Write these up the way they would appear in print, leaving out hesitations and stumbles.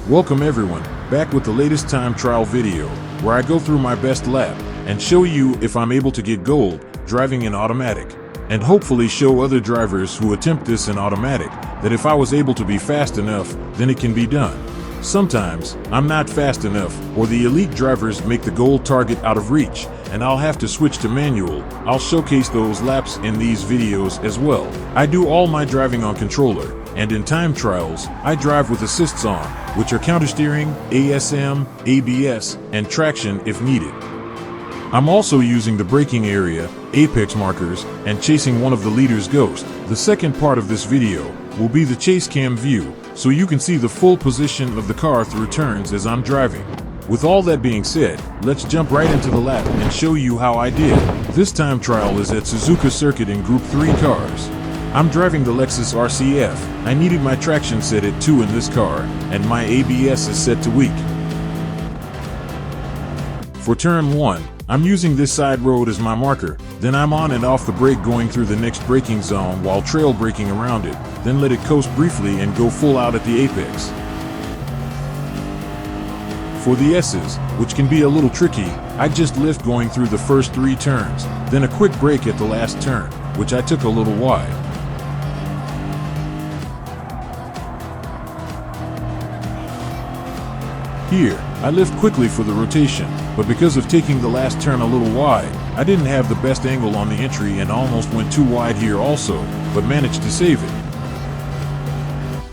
Welcome everyone, back with the latest time trial video, where I go through my best lap, and show you if I'm able to get gold, driving in automatic. And hopefully show other drivers who attempt this in automatic, that if I was able to be fast enough, then it can be done. Sometimes, I'm not fast enough, or the elite drivers make the gold target out of reach, and I'll have to switch to manual. I'll showcase those laps in these videos as well. I do all my driving on controller, and in time trials, I drive with assists on, which are countersteering, ASM, ABS, and traction if needed. I'm also using the braking area, apex markers, and chasing one of the leader's ghost. The second part of this video will be the chase cam view, so you can see the full position of the car through turns as I'm driving. With all that being said, let's jump right into the lap and show you how I did. This time trial is at Suzuka circuit in Group 3 cars. I'm driving the Lexus RCF. I needed my traction set at 2 in this car, and my ABS is set to weak. For turn 1, I'm using this side road as my marker, then I'm on and off the brake going through the next braking zone while trail braking around it, then let it coast briefly and go full out at the apex. For the S's, which can be a little tricky, I just lift going through the first 3 turns, then a quick brake at the last turn, which I took a little wide. Here, I lift quickly for the rotation, but because of taking the last turn a little wide, I didn't have the best angle on the entry and almost went too wide here also, but managed to save it.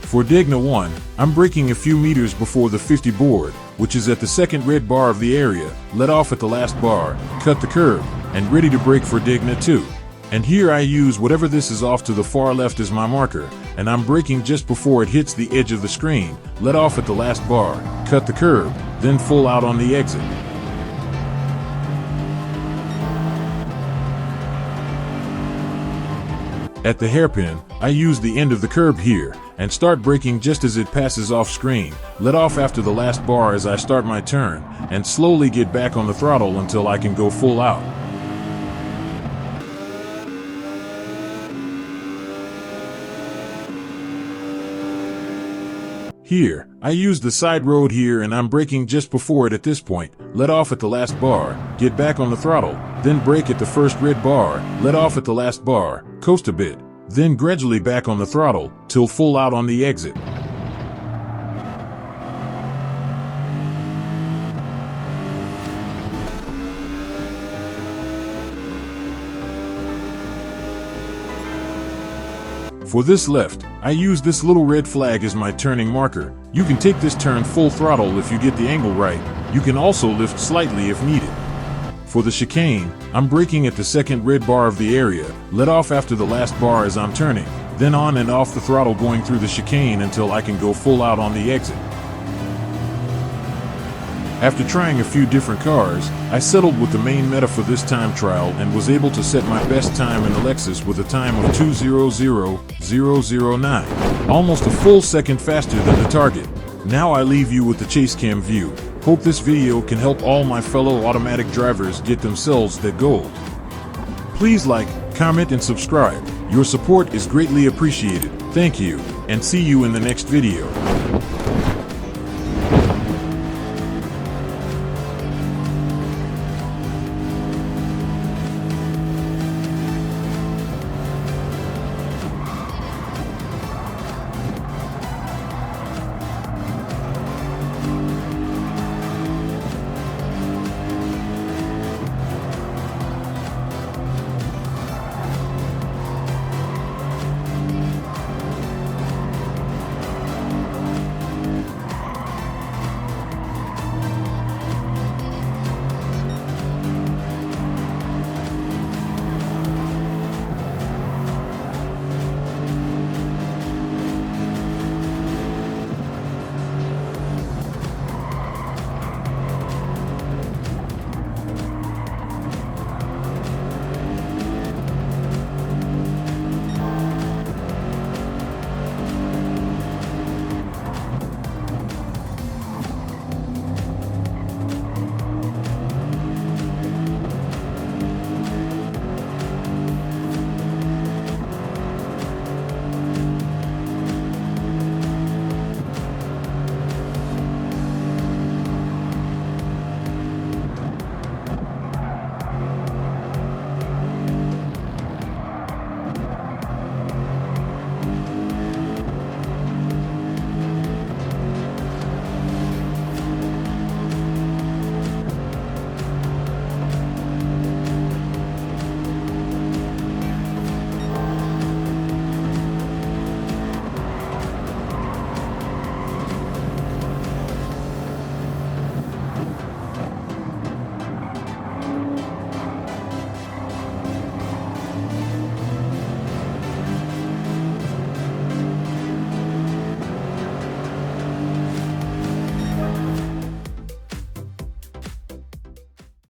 For Degna 1, I'm braking a few meters before the 50 board, which is at the second red bar of the area, let off at the last bar, cut the curb, and ready to brake for Degna 2. And here I use whatever this is off to the far left as my marker, and I'm braking just before it hits the edge of the screen, let off at the last bar, cut the curb, then full out on the exit. At the hairpin, I use the end of the curb here, and start braking just as it passes off screen, let off after the last bar as I start my turn, and slowly get back on the throttle until I can go full out. Here, I use the side road here and I'm braking just before it at this point, let off at the last bar, get back on the throttle, then brake at the first red bar, let off at the last bar, coast a bit, then gradually back on the throttle, till full out on the exit. For this left, I use this little red flag as my turning marker. You can take this turn full throttle if you get the angle right. You can also lift slightly if needed. For the chicane, I'm braking at the second red bar of the area, let off after the last bar as I'm turning, then on and off the throttle going through the chicane until I can go full out on the exit. After trying a few different cars, I settled with the main meta for this time trial and was able to set my best time in the Lexus with a time of 2:00:009, almost a full second faster than the target. Now I leave you with the chase cam view. Hope this video can help all my fellow automatic drivers get themselves that gold. Please like, comment, and subscribe. Your support is greatly appreciated. Thank you, and see you in the next video.